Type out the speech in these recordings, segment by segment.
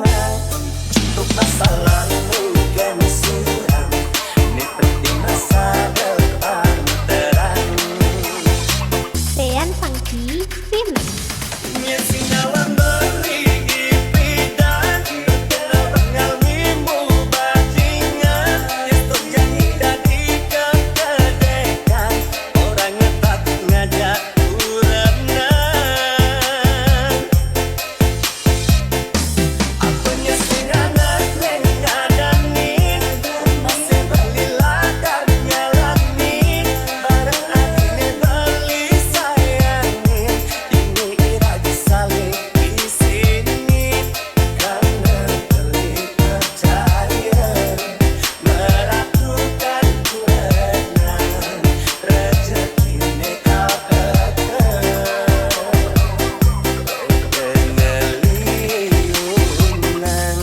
Untuk masa lalu kan suram, ini penting masa depan terang. Sean Funky Remix. Nyesinawan beri ipidan, pengalmimu bajingan, itu janji dari kekedekan, orang ngetat ngajak urenan. Aku nyesinganan ngadanin, masih berliladar nyalanin, bareng adine beli sayangin, ini iraji saling di sini, karena beli percaya, meratukan kurenan, rezekine kau pengeliyunan.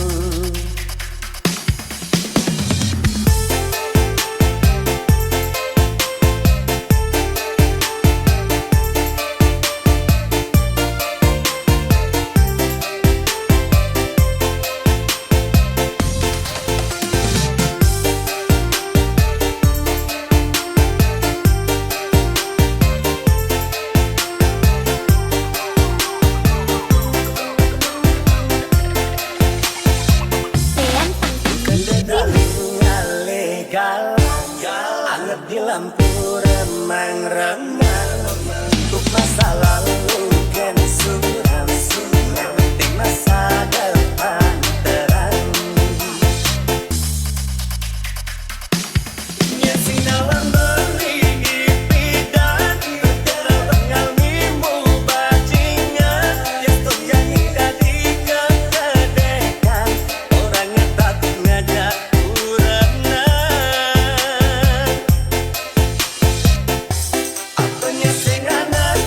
Sean Funky Remix. Legal, anget di lampu remang-remang. Untuk masa lalu kan suram, yang penting masa depan terang. Nyesinawan beri ipidan, pengalmimu bajingan, itu janji dari kekedekan, orang ngetat ngajak urenan. Aku nyesinganan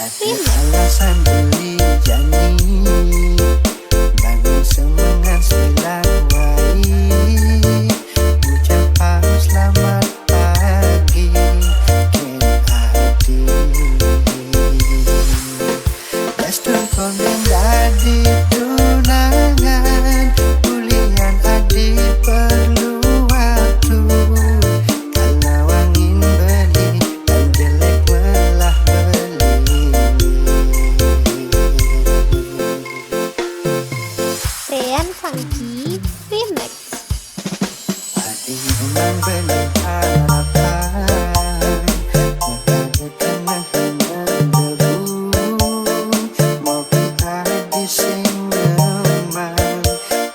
alasan beli jani bangun semangat silang wai ucapan selamat pagi ken hati Dastur kongen dadi tunangan kuliah adik perlu waktu kalau angin beli dan jelek melah beli Rian Funky Remix. Adik memang belum harapan Maka kenang mendebu Mau kita dising memang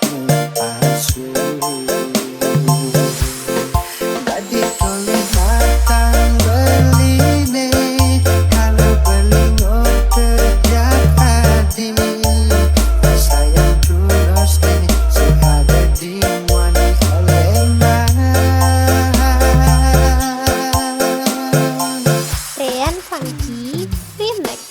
Ngepasu Badi toleh datang beline Kalau belingo terjak hati Sayang tulus ini seada di wani eleman Rian Funky Remix.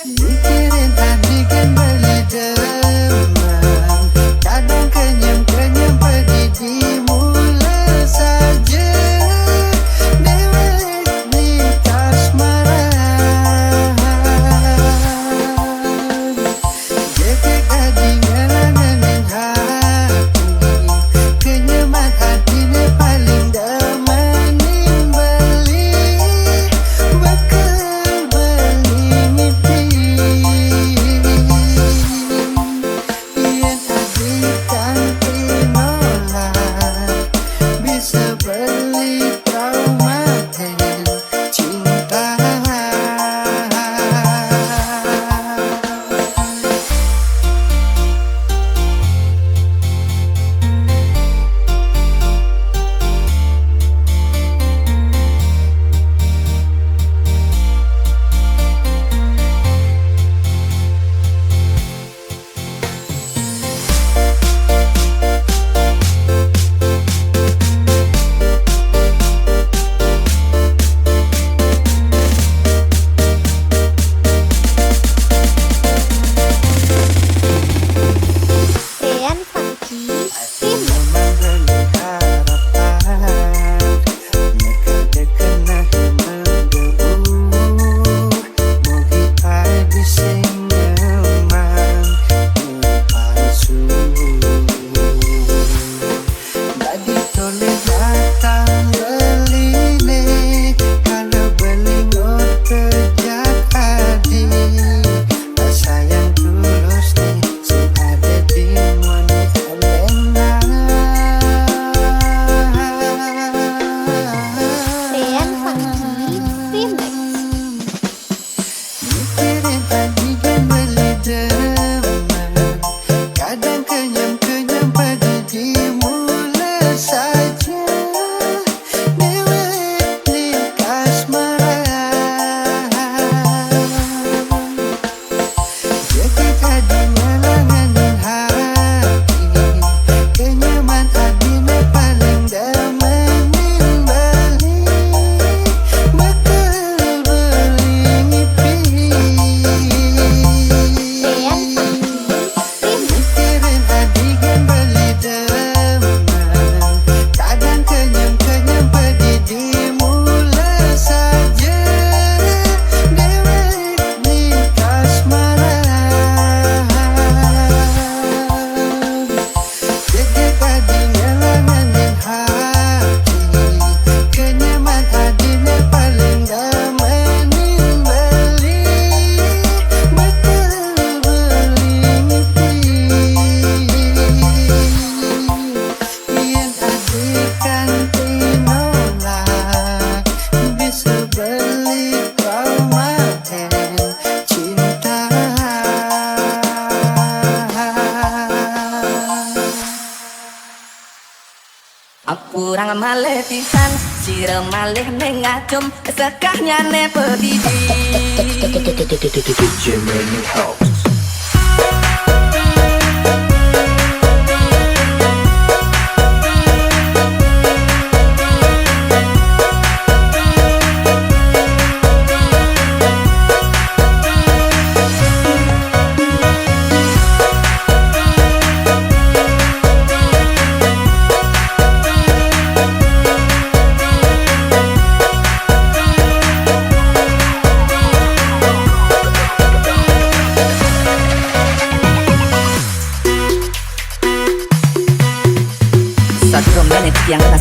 Mikirin adik kan beli demam Kadang kenyam-kenyam pergi di mula saja Dewek di kasmaran Jekek adik ngelanganin hati Kenyaman hatinya paling damanin beli Bakal beli mimpi Yen adik kanti nolak Bisa beli traumaten cinta Rian Funky Remix. Memang beli harapan Mereka dekena menggebu Mau kita dising memang Ngepasu Badi toleh datang beline Kalau belingo terjak hati Sayang tulus nih seada di wani eleman Rian Funky Remix. Mikirin adik kan beli demam Kadang kenyam-kenyam pergi di mula saja Dewek di kasmaran Jekek adik ngelanganin hati Kenyaman adiknya paling damanin beli Bakal beli ngipi Rian Funky Remix. Mikirin adik kan beli demam Kadang kenyam-kenyam pergi di mula saja Dewek di kasmaran Jekek adik ngelanganin hati Kenyaman adiknya paling damanin beli Bakal beli ngipi Yen adik kanti nolak Bisa beli traumaten cinta Aku orang malih pisan, sira malih ning ngacum, sekahnya ne pedidi. DJ Many House.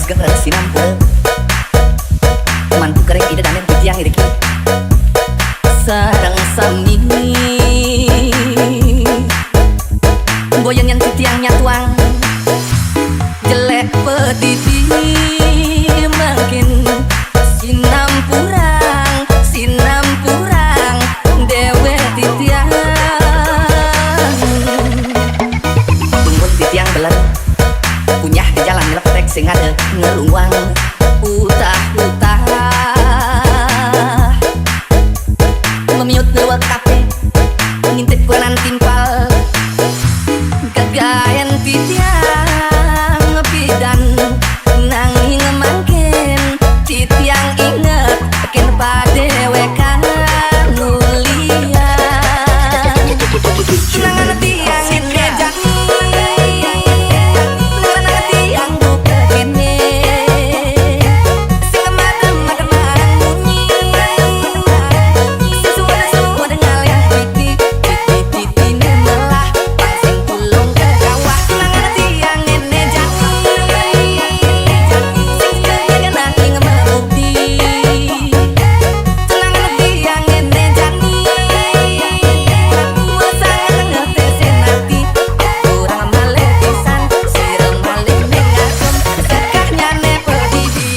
geus sinampul mantu kereng ide danem titiang iriki sareng sami boyong yang titiangnya tuang jelek pedidi makin sinampurang dewe titiang tunggun titiang beler punya di jalan leptek sing ada ngeruang utah-utah memiut lewat kafe ngintip kuanan timpal gagayan titiang pidan nanging mangkin titiang inget ken padewekan nulian nangan tiang ngejani nangan tiang buka kene sing madem-mademan bunyi sesuatu dengan yang titi melah pasing pulung ke kawah nangan tiang ngene jani sing jaga nanging mabukti nangan tiang ngene jani masa ngetesin hati kurang malih pisan sirem malih ning akum sekahnya ne pedidi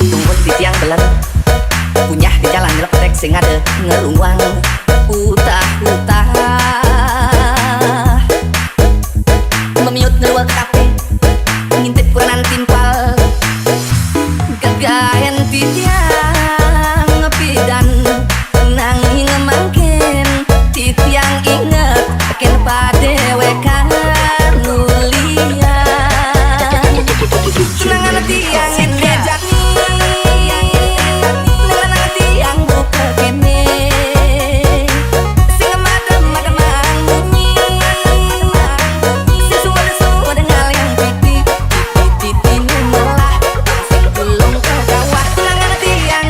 tunggu titiang beler punya di jalan leptek sing ada ngeruang utah-utah memiut lewat kafe ngintip kuanan timpal gagayan titiang pidan nanging mangkin titiang inget ken padewekan nulian nangan tiang ngene jani nangan tiang buka kene sing madem-mademan bunyi sesuatu dengan yang titi melah sing pulung ke kawah nangan tiang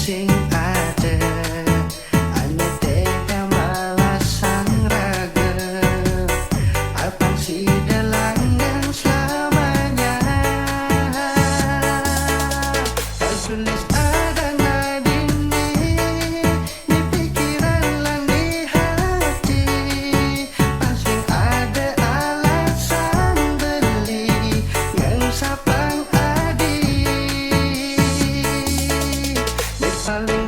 sing ada anu tega malah sang raga abang si dalangan selamanya tertulis ada nadini di pikiran lan di hati masing ada alasan beli yang sapang adi di paling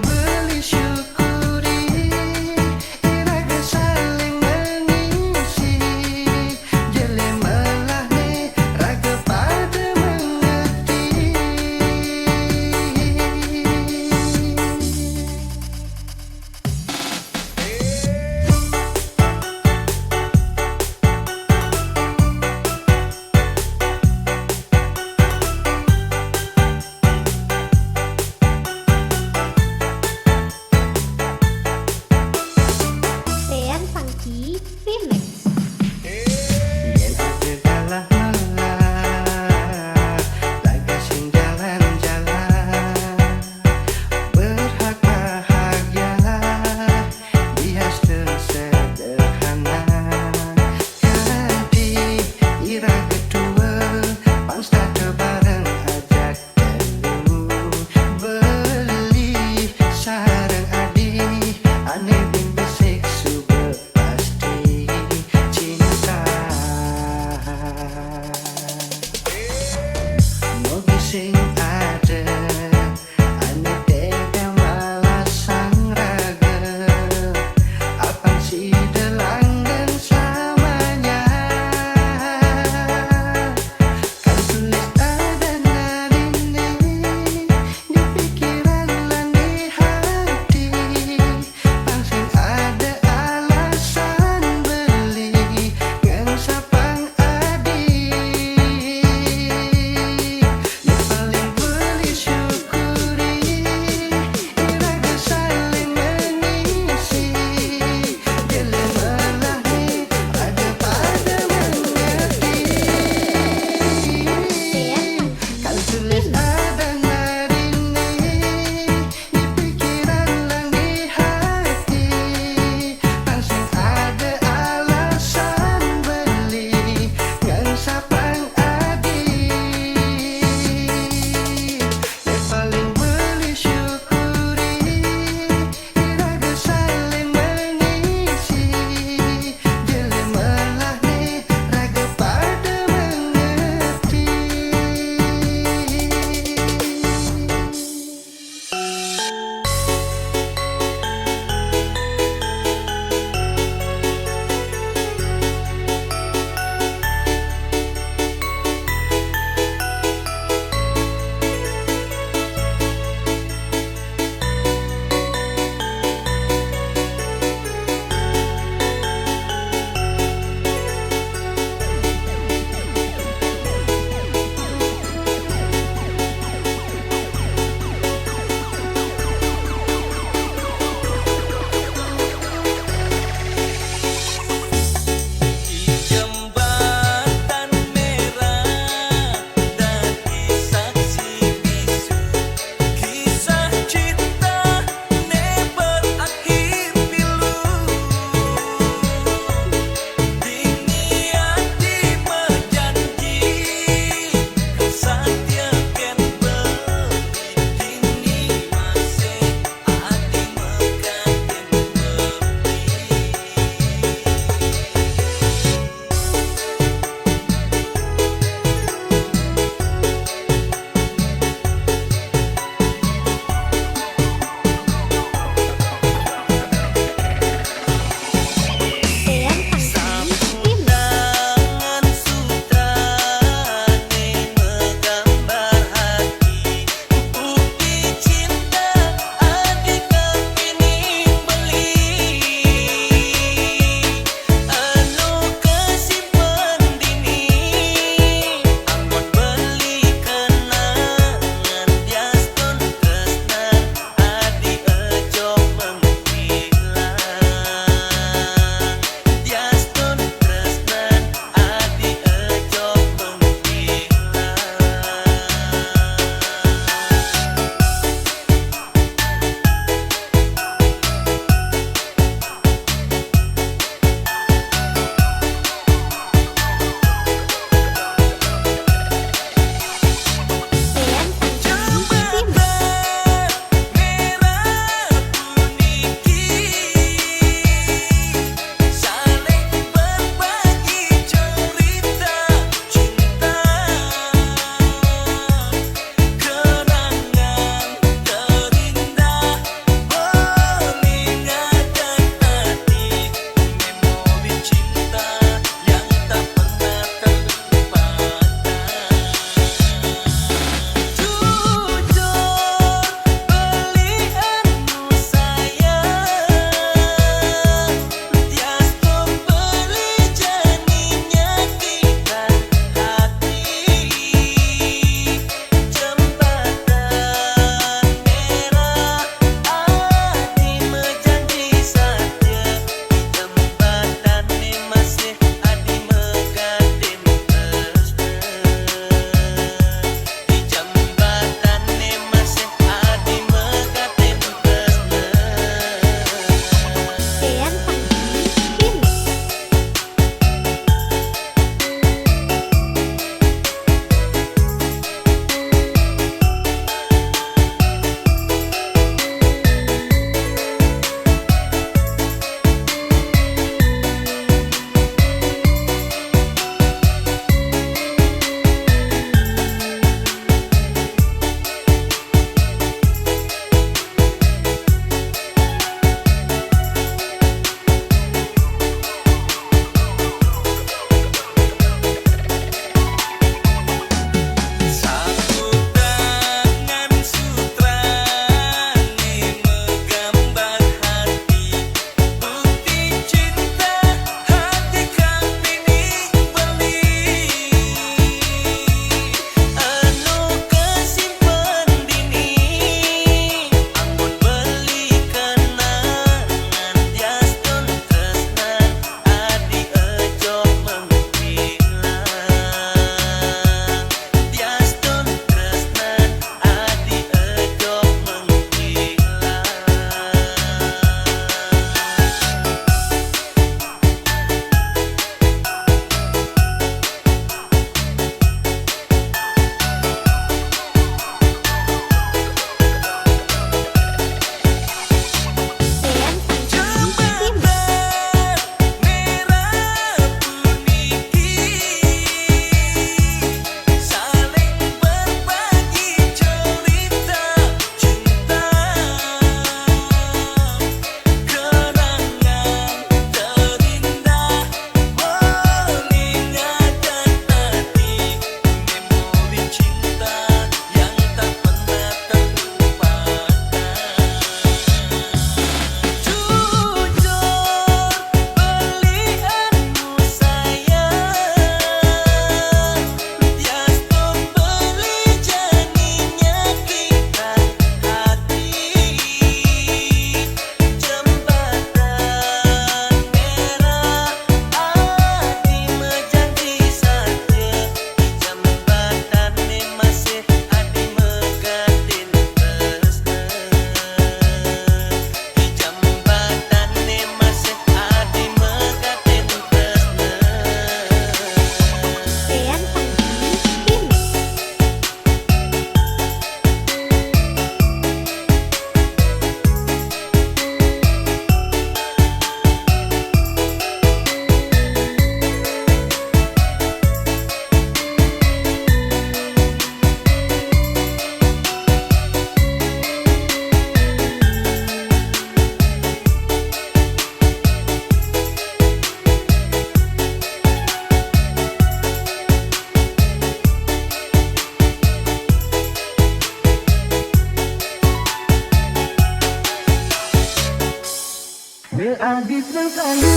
Dia adit dan saya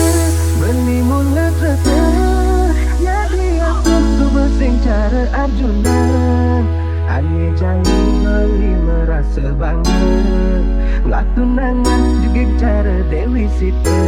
beli mula terasa. Ya dia tentu bersing cara Arjuna. Ane janji beli merasa bangga. Nggak tunangan juga cara Dewi Sita.